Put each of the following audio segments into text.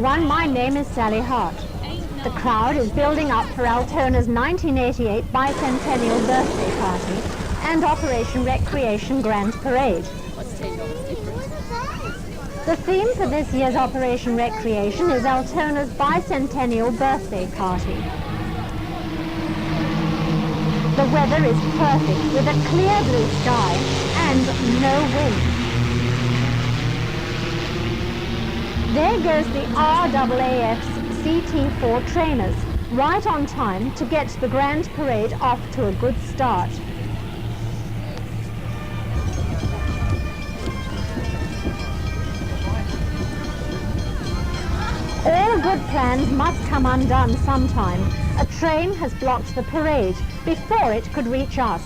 everyone, my name is Sally Hart. The crowd is building up for Altona's 1988 bicentennial birthday party and Operation Recreation Grand Parade. The theme for this year's Operation Recreation is Altona's bicentennial birthday party. The weather is perfect with a clear blue sky and no wind. There goes the RAAF's CT4 trainers, right on time to get the Grand Parade off to a good start. All good plans must come undone sometime. A train has blocked the parade before it could reach us.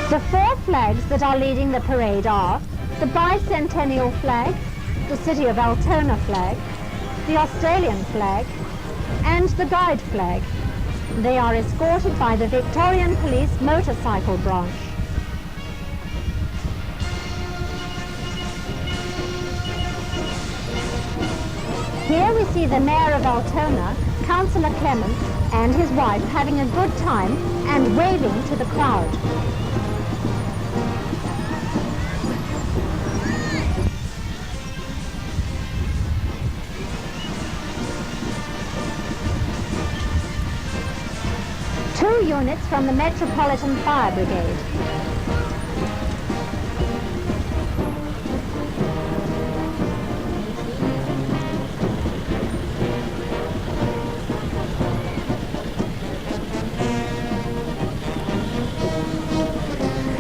The four flags that are leading the parade are the bicentennial flag, the City of Altona flag, the Australian flag, and the Guide flag. They are escorted by the Victorian Police motorcycle branch. Here we see the Mayor of Altona, Councillor Clements, and his wife having a good time and waving to the crowd. Two units from the Metropolitan Fire Brigade.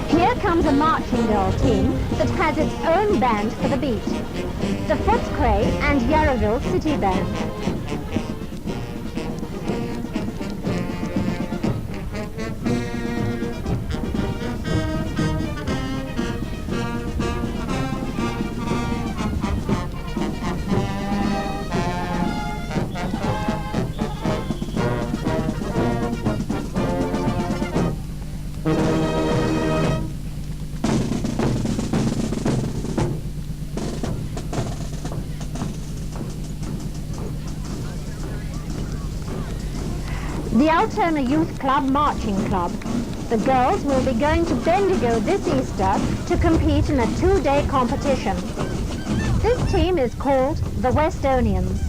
Here comes a marching girl team that has its own band for the beat. The Footscray and Yarraville City Band. The Altona Youth Club Marching Club. The girls will be going to Bendigo this Easter to compete in a 2-day competition. This team is called the Westonians.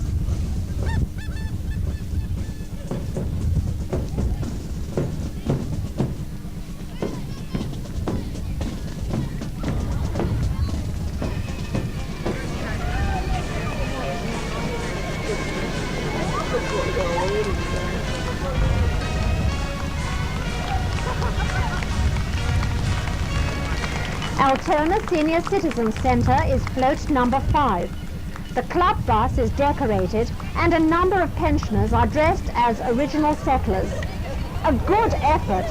Altona Senior Citizen Centre is float number 5. The club bus is decorated and a number of pensioners are dressed as original settlers. A good effort.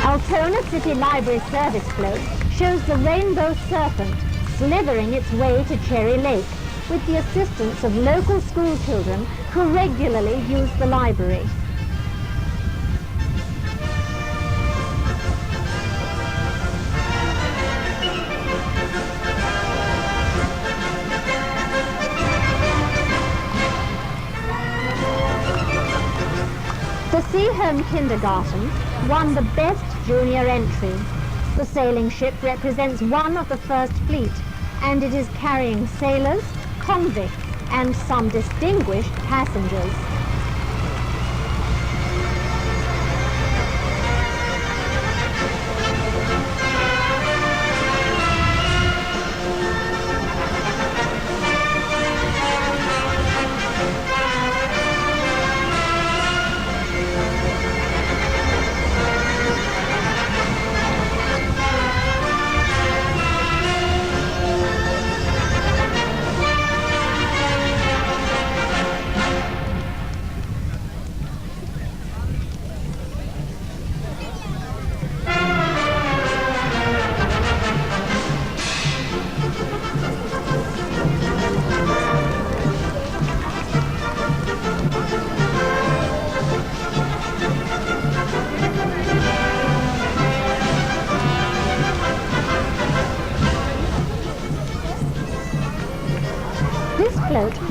Altona City Library Service float shows the Rainbow Serpent slithering its way to Cherry Lake with the assistance of local school children who regularly use the library. The Seahome Kindergarten won the Best Junior Entry. The sailing ship represents one of the first fleet, and it is carrying sailors, convicts, and some distinguished passengers.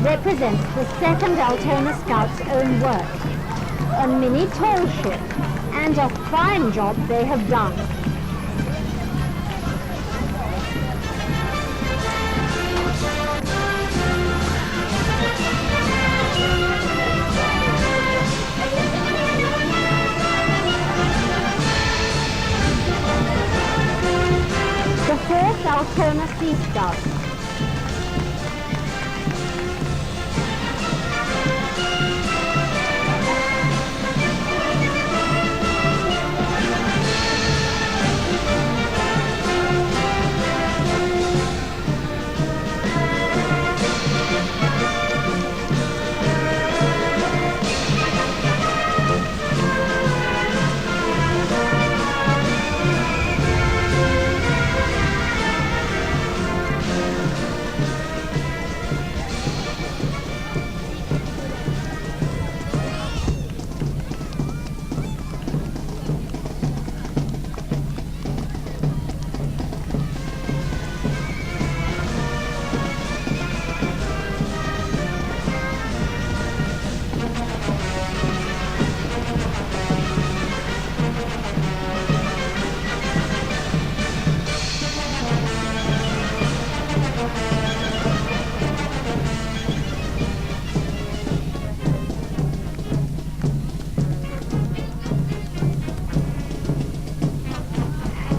represents the 2nd Altona Scouts' own work. A mini tall ship, and a fine job they have done. The 4th Altona Sea Scouts.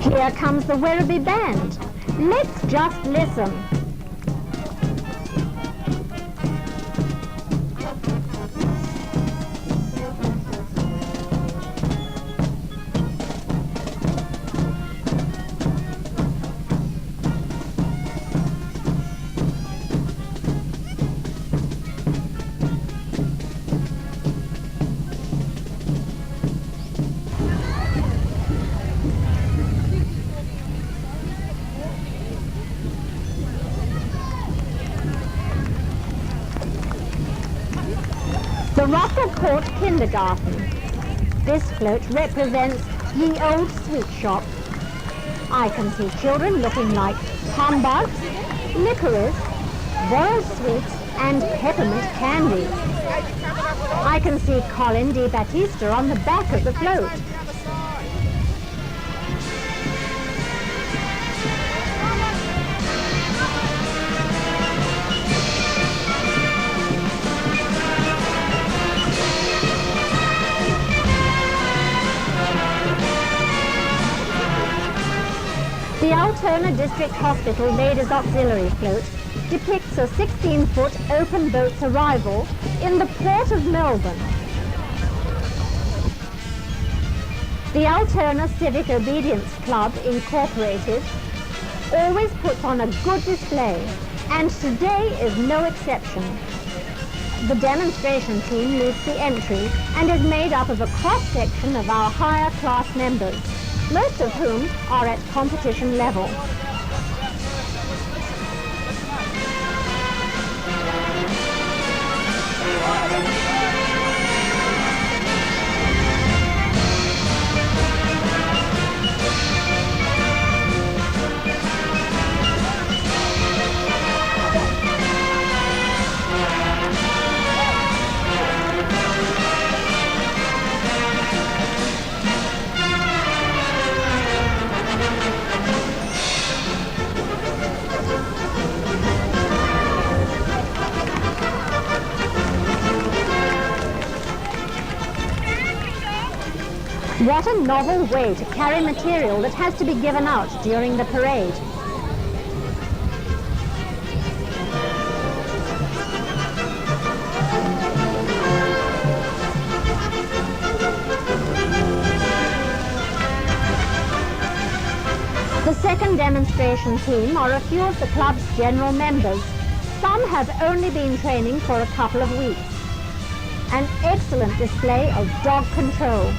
Here comes the Werribee Band. Let's just listen. The Russell Court Kindergarten. This float represents Ye Old Sweet Shop. I can see children looking like humbugs, licorice, royal sweets and peppermint candy. I can see Colin Di Battista on the back of the float. The Altona District Hospital Ladies Auxiliary float depicts a 16-foot open boat's arrival in the port of Melbourne. The Altona Civic Obedience Club Incorporated always puts on a good display, and today is no exception. The demonstration team leads the entry and is made up of a cross-section of our higher class members, most of whom are at competition level. What a novel way to carry material that has to be given out during the parade. The second demonstration team are a few of the club's general members. Some have only been training for a couple of weeks. An excellent display of dog control.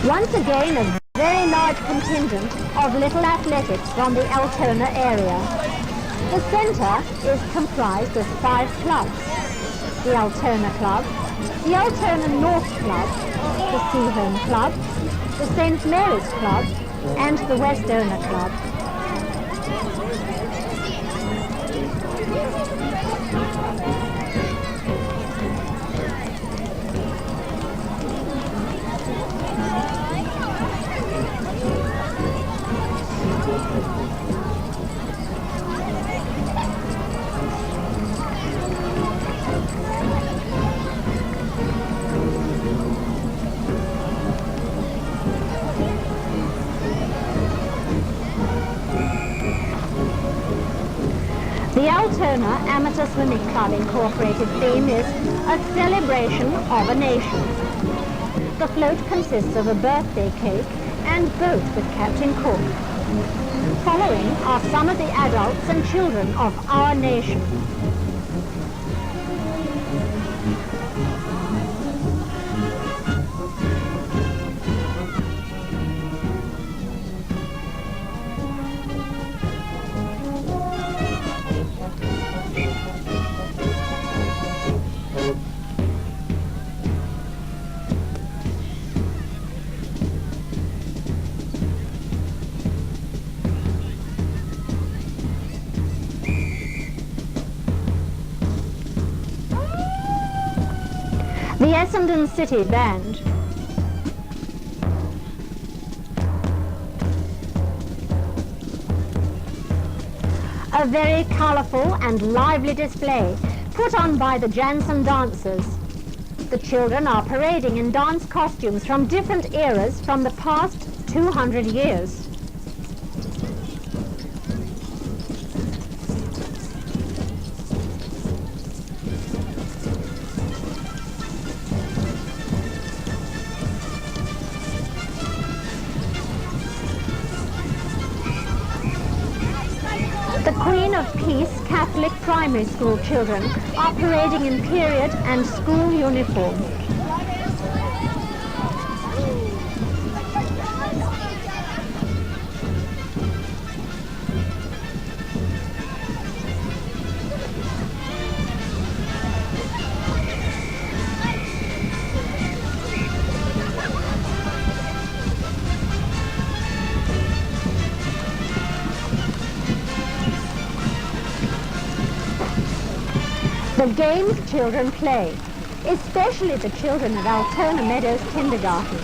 Once again, a very large contingent of little athletics from the Altona area. The centre is comprised of 5 clubs: the Altona Club, the Altona North Club, the Seahome Club, the St. Mary's Club, and the Westona Club. The Altona Amateur Swimming Club Incorporated theme is a celebration of a nation. The float consists of a birthday cake and boat with Captain Cook. Following are some of the adults and children of our nation. The Essendon City Band. A very colourful and lively display put on by the Jansen dancers. The children are parading in dance costumes from different eras from the past 200 years. The Queen of Peace Catholic primary school children are parading in period and school uniform. The games children play, especially the children at Altona Meadows Kindergarten.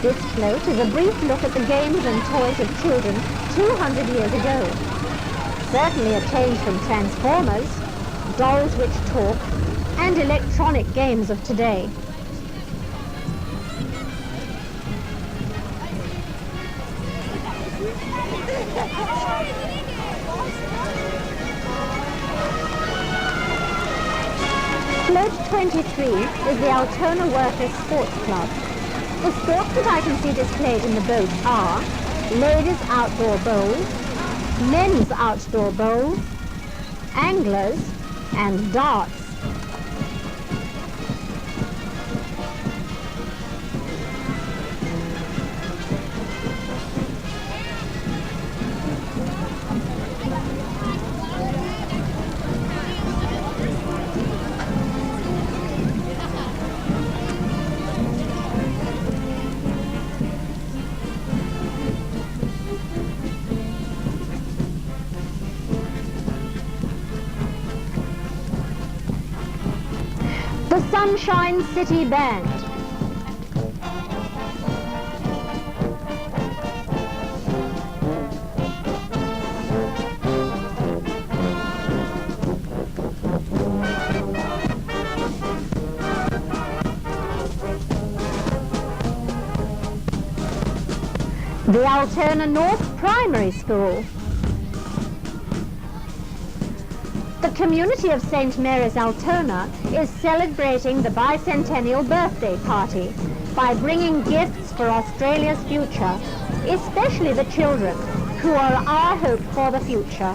This float is a brief look at the games and toys of children 200 years ago. Certainly a change from Transformers, dolls which talk, and electronic games of today. Float 23 is the Altona Workers Sports Club. The sports that I can see displayed in the boat are ladies' outdoor bowls, men's outdoor bowls, anglers, and darts. The Sunshine City Band. The Altona North Primary School. The community of St. Mary's Altona is celebrating the bicentennial birthday party by bringing gifts for Australia's future, especially the children, who are our hope for the future.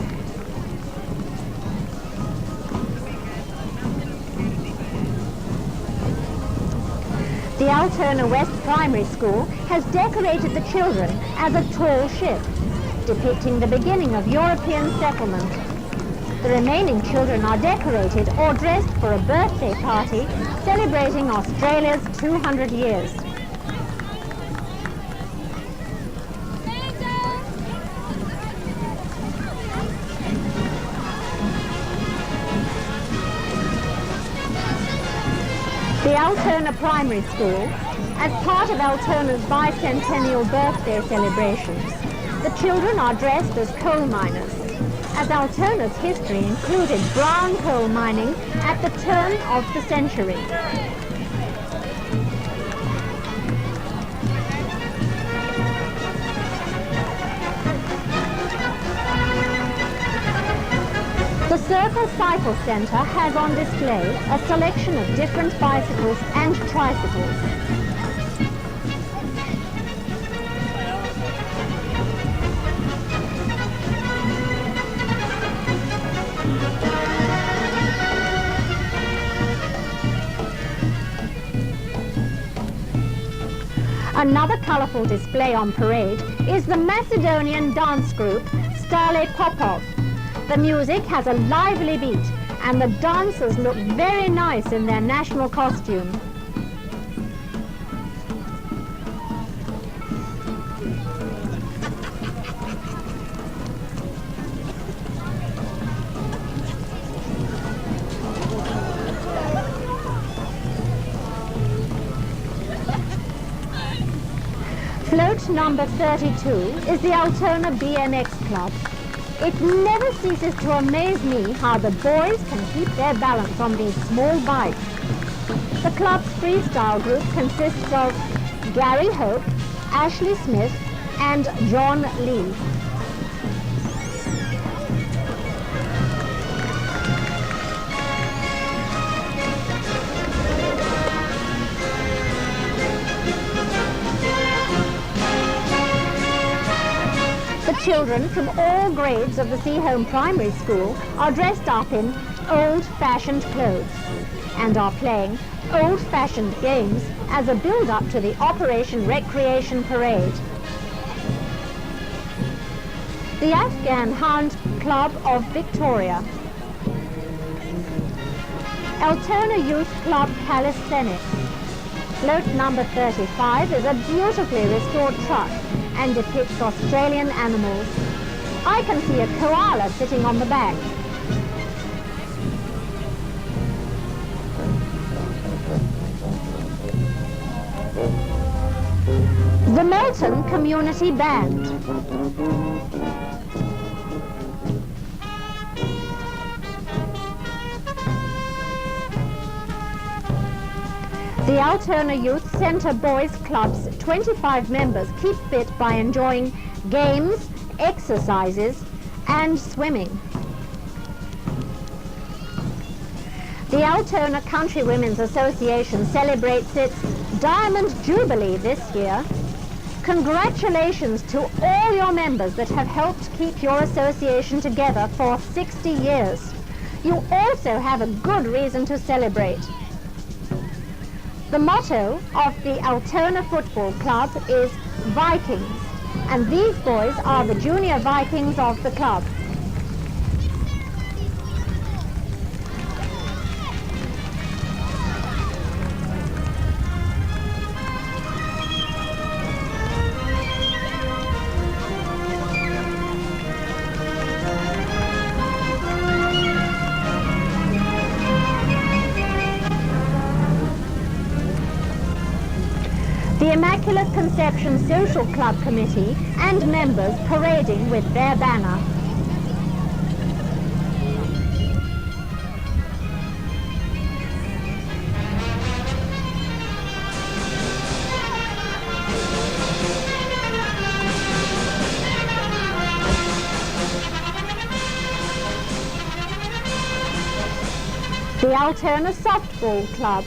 The Altona West Primary School has decorated the children as a tall ship, depicting the beginning of European settlement. The remaining children are decorated or dressed for a birthday party celebrating Australia's 200 years. The Altona Primary School, as part of Altona's bicentennial birthday celebrations, the children are dressed as coal miners, as Altona's history included brown coal mining at the turn of the century. The Circle Cycle Centre has on display a selection of different bicycles and tricycles. Another colourful display on parade is the Macedonian dance group Stale Popov. The music has a lively beat and the dancers look very nice in their national costume. Float number 32 is the Altona BMX Club. It never ceases to amaze me how the boys can keep their balance on these small bikes. The club's freestyle group consists of Gary Hope, Ashley Smith and John Lee. Children from all grades of the Seaholme Primary School are dressed up in old-fashioned clothes and are playing old-fashioned games as a build-up to the Operation Recreation Parade. The Afghan Hound Club of Victoria. Altona Youth Club Calisthenics. Float number 35 is a beautifully restored truck and depicts Australian animals. I can see a koala sitting on the back. The Melton Community Band. The Altona Youth Centre Boys Club's 25 members keep fit by enjoying games, exercises and swimming. The Altona Country Women's Association celebrates its Diamond Jubilee this year. Congratulations to all your members that have helped keep your association together for 60 years. You also have a good reason to celebrate. The motto of the Altona Football Club is Vikings, and these boys are the junior Vikings of the club. The Immaculate Conception Social Club Committee and members parading with their banner. Altona Softball Club.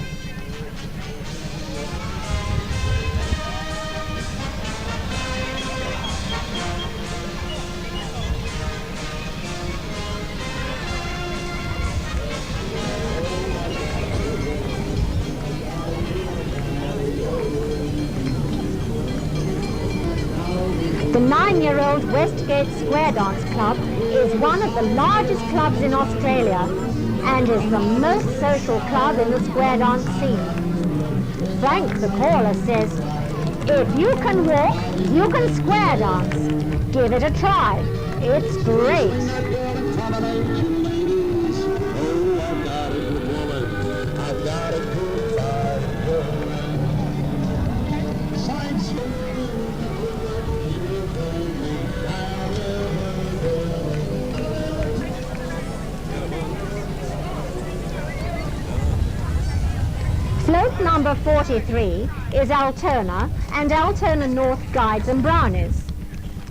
The 9-year-old Westgate Square Dance Club is one of the largest clubs in Australia and is the most social club in the square dance scene. Frank the caller says, "If you can walk, you can square dance. Give it a try. It's great." Float number 43 is Altona and Altona North Guides and Brownies.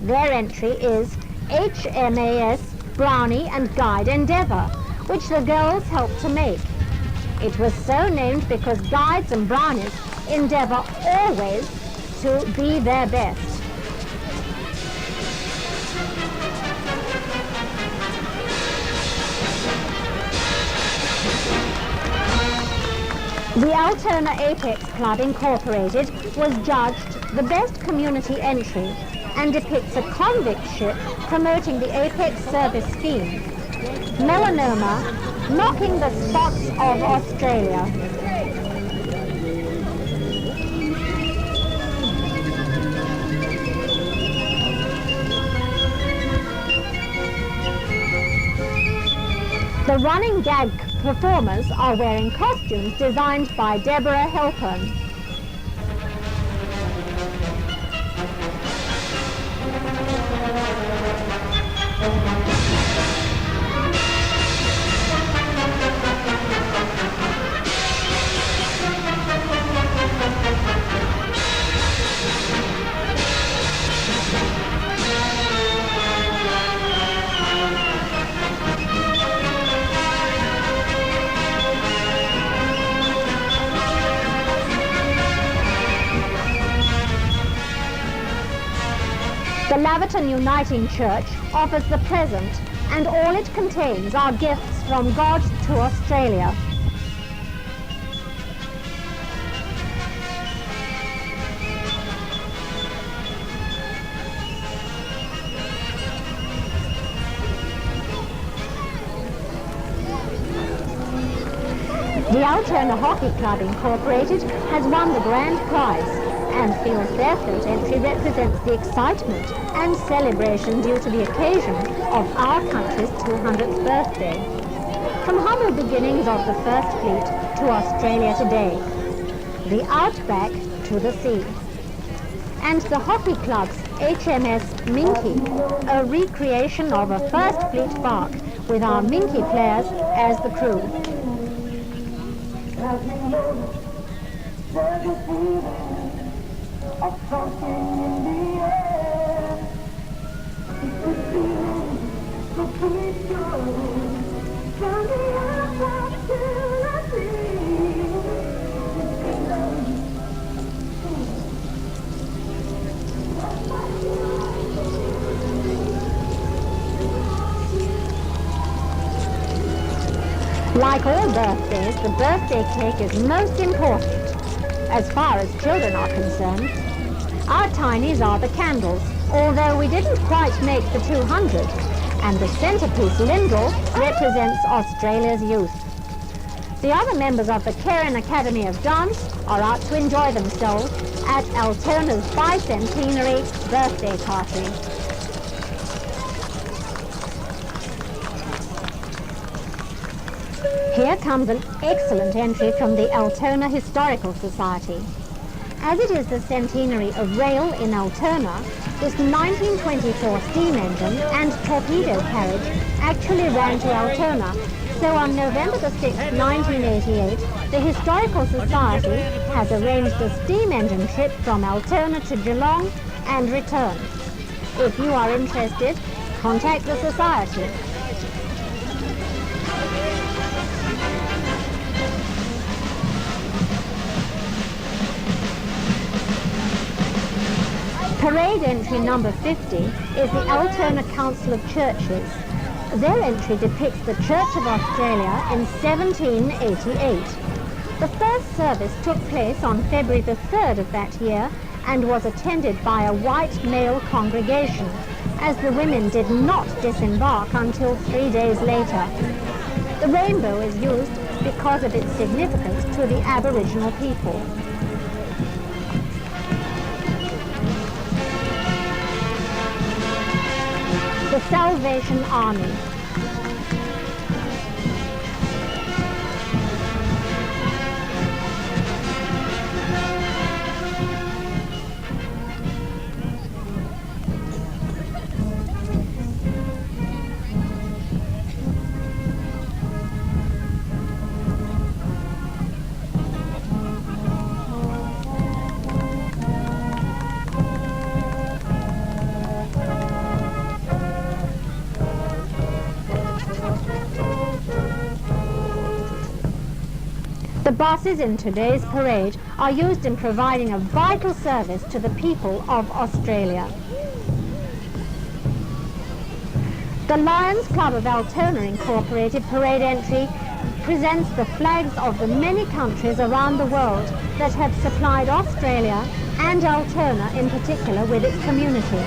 Their entry is HMAS Brownie and Guide Endeavour, which the girls helped to make. It was so named because guides and brownies endeavour always to be their best. The Altona Apex Club Incorporated was judged the best community entry and depicts a convict ship promoting the Apex service scheme. Melanoma, knocking the spots of Australia. The running gag performers are wearing costumes designed by Deborah Halpern. The Laverton Uniting Church offers the present, and all it contains are gifts from God to Australia. The Altona Hockey Club Incorporated has won the grand prize and feels their float entry represents the excitement and celebration due to the occasion of our country's 200th birthday. From humble beginnings of the First Fleet to Australia today, the outback to the sea. And the Hockey Club's HMS Minky, a recreation of a First Fleet bark with our Minky players as the crew. Of something in the air, it's a feeling, so please go, tell me how till I see. Like all birthdays, the birthday cake is most important. As far as children are concerned, our tinies are the candles, although we didn't quite make the 200, and the centrepiece Lyndall represents Australia's youth. The other members of the Karen Academy of Dance are out to enjoy themselves at Altona's bicentenary birthday party. Here comes an excellent entry from the Altona Historical Society. As it is the centenary of rail in Altona, this 1924 steam engine and torpedo carriage actually ran to Altona. So on November the 6th, 1988, the Historical Society has arranged a steam engine trip from Altona to Geelong and return. If you are interested, contact the Society. Parade entry number 50 is the Altona Council of Churches. Their entry depicts the Church of Australia in 1788. The first service took place on February the 3rd of that year and was attended by a white male congregation, as the women did not disembark until 3 days later. The rainbow is used because of its significance to the Aboriginal people. The Salvation Army. The buses in today's parade are used in providing a vital service to the people of Australia. The Lions Club of Altona Incorporated parade entry presents the flags of the many countries around the world that have supplied Australia and Altona in particular with its community.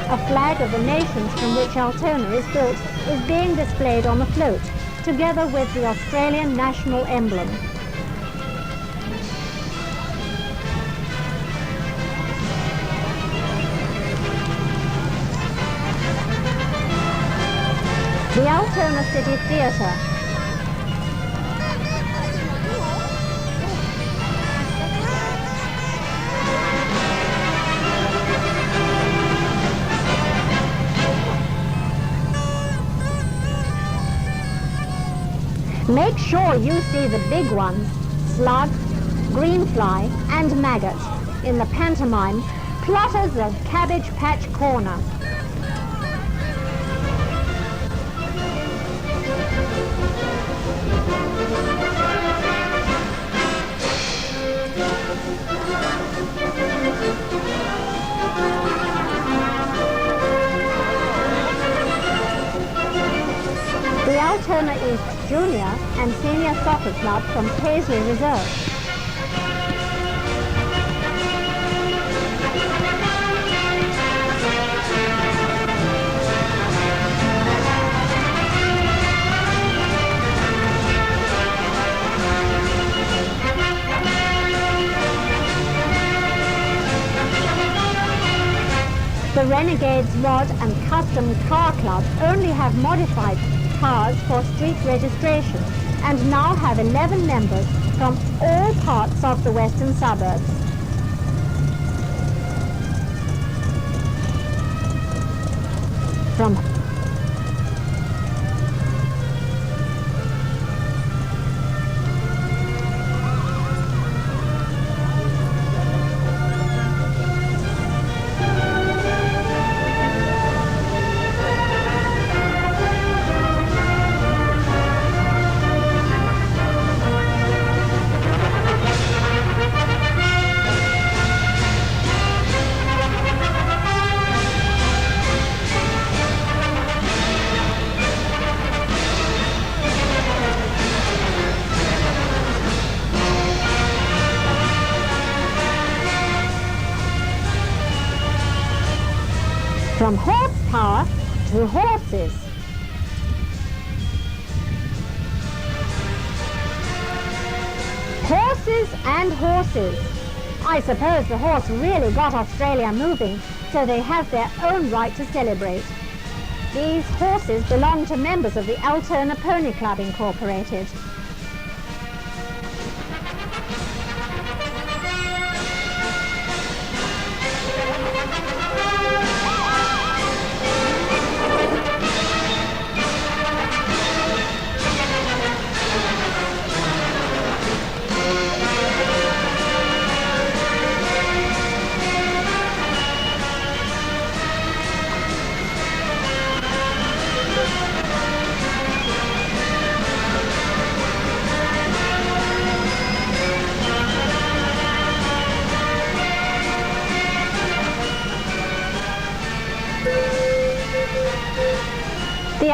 A flag of the nations from which Altona is built is being displayed on the float, together with the Australian national emblem. The Altona City Theatre. Make sure you see the big ones, slug, greenfly and maggot, in the pantomime Plotters of Cabbage Patch Corner. The Altona East Junior and Senior Soccer Club from Paisley Reserve. The Renegades Rod and Custom Car Club only have modified cars for street registration and now have 11 members from all parts of the western suburbs. From horsepower to horses. Horses and horses. I suppose the horse really got Australia moving, so they have their own right to celebrate. These horses belong to members of the Altona Pony Club Incorporated.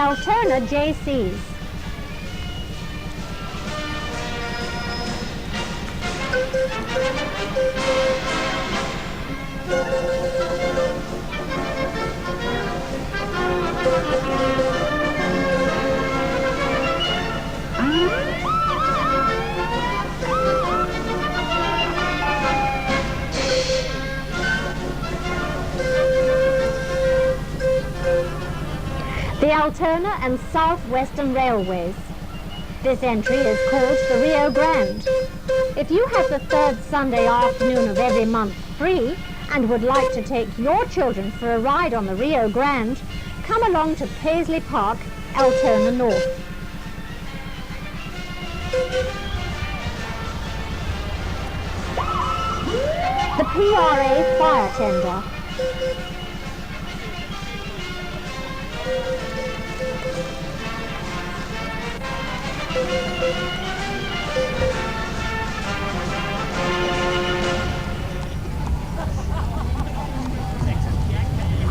Altona JCs. The Altona and Southwestern Railways. This entry is called the Rio Grande. If you have the third Sunday afternoon of every month free and would like to take your children for a ride on the Rio Grande, come along to Paisley Park, Altona North. The PRA fire tender.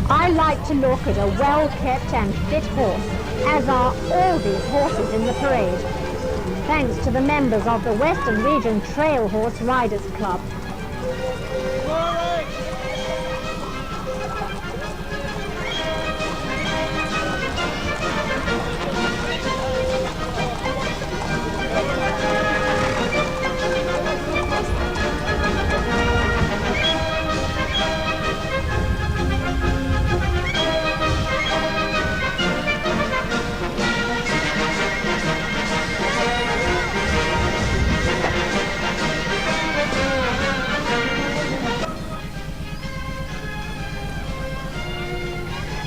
I like to look at a well-kept and fit horse, as are all these horses in the parade, thanks to the members of the Western Region Trail Horse Riders Club.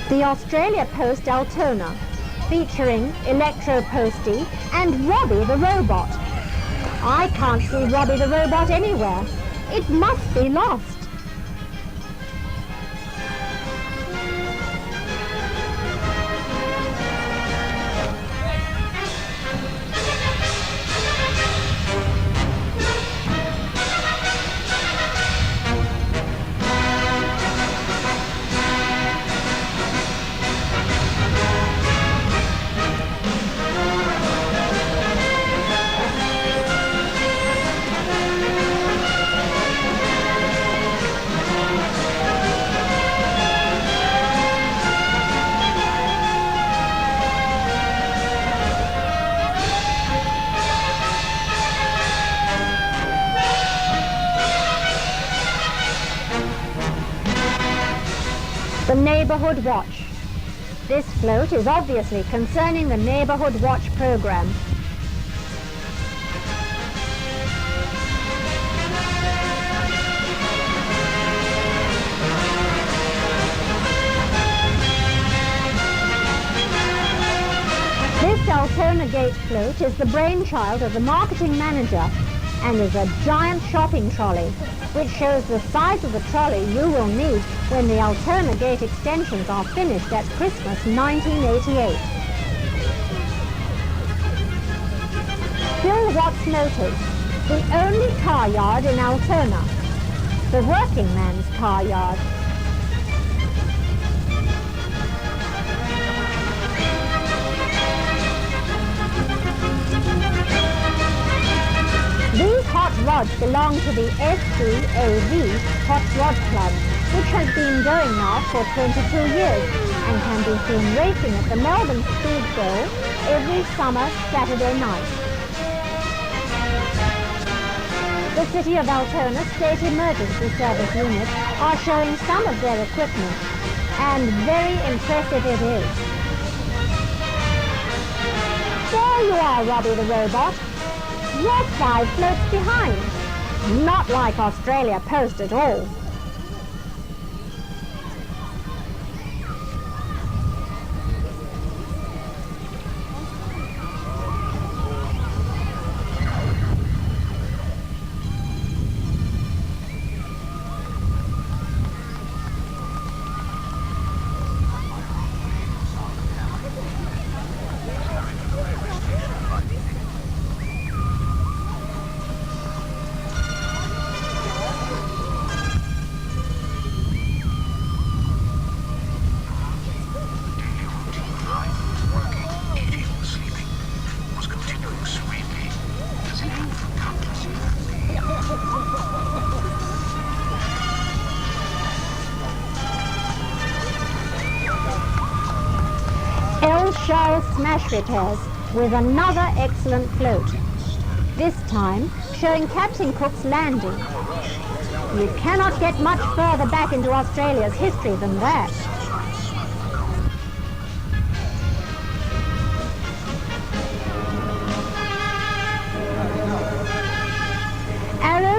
The Australia Post Altona, featuring Electro Postie and Robbie the Robot. I can't see Robbie the Robot anywhere. It must be lost. The Neighborhood Watch. This float is obviously concerning the Neighborhood Watch program. This Altona Gate float is the brainchild of the marketing manager and is a giant shopping trolley, which shows the size of the trolley you will need when the Altona Gate extensions are finished at Christmas 1988. Bill Watts Motors, the only car yard in Altona, the working man's car yard. These hot rods belong to the SCAV Hot Rod Club, which has been going now for 22 years and can be seen racing at the Melbourne Speed Bowl every summer Saturday night. The City of Altona State Emergency Service units are showing some of their equipment, and very impressive it is. There you are, Robbie the Robot. You're 5 floats behind. Not like Australia Post at all. Charles Smash-Ritters with another excellent float. This time showing Captain Cook's landing. You cannot get much further back into Australia's history than that.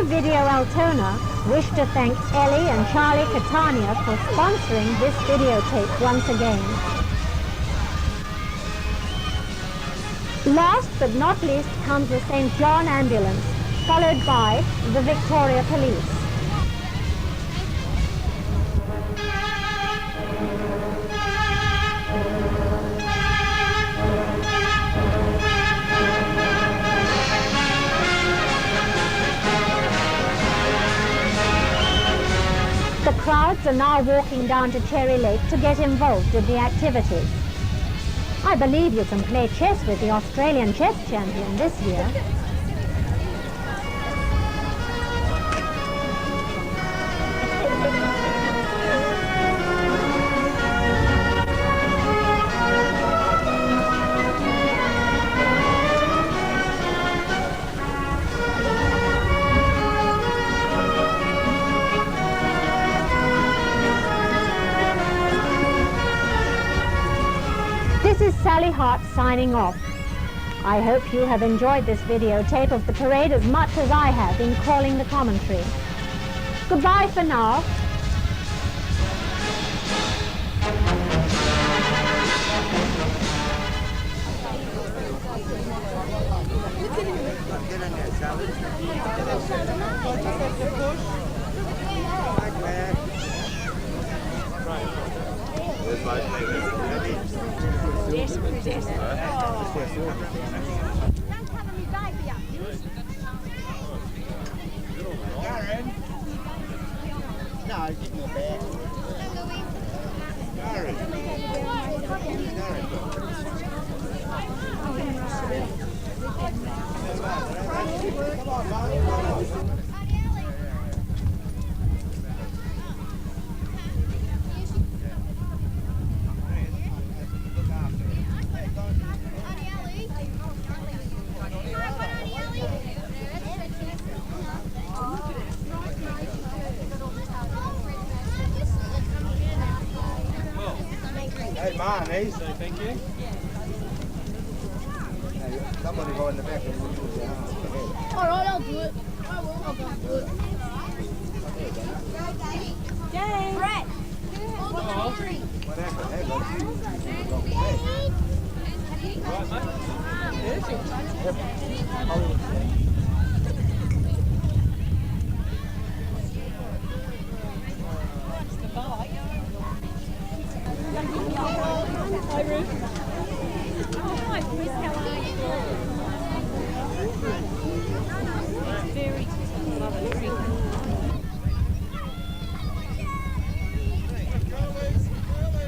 Video Altona wish to thank Ellie and Charlie Catania for sponsoring this videotape once again. Last but not least comes the St. John ambulance, followed by the Victoria Police. The crowds are now walking down to Cherry Lake to get involved in the activities. I believe you can play chess with the Australian chess champion this year. This is Sally Hart signing off. I hope you have enjoyed this videotape of the parade as much as I have in calling the commentary. Goodbye for now. No, give me a bag. Hey, mine, these. Thank you. Somebody go in the back and we'll do it. All right, I'll do it. I will. I'll do it. Jay. Brett. What happened? Hey, go. Hi, Ruth. Hi, Chris. How are you? Very good. Love it. Very good.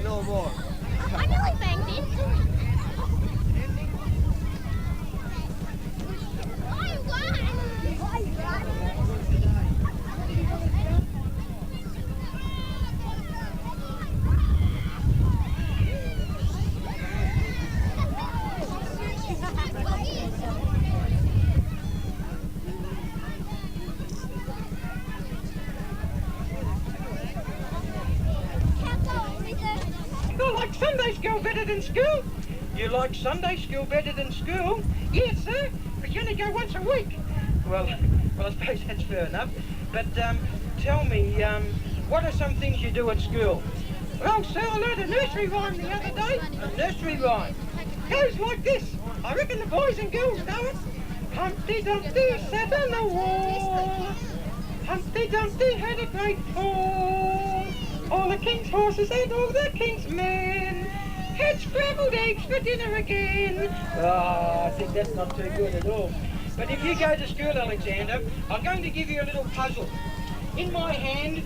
No more. I nearly banged it. You like Sunday school better than school? You like Sunday school better than school? Yes, sir, but you only go once a week. Well, I suppose that's fair enough. But tell me, what are some things you do at school? Well, sir, I learned a nursery rhyme the other day. A nursery rhyme. Goes like this. I reckon the boys and girls know it. Humpty Dumpty sat on the wall. Humpty Dumpty had a great fall. All the king's horses and all the king's men had scrambled eggs for dinner again. Oh, I think that's not too good at all. But if you go to school, Alexander, I'm going to give you a little puzzle. In my hand,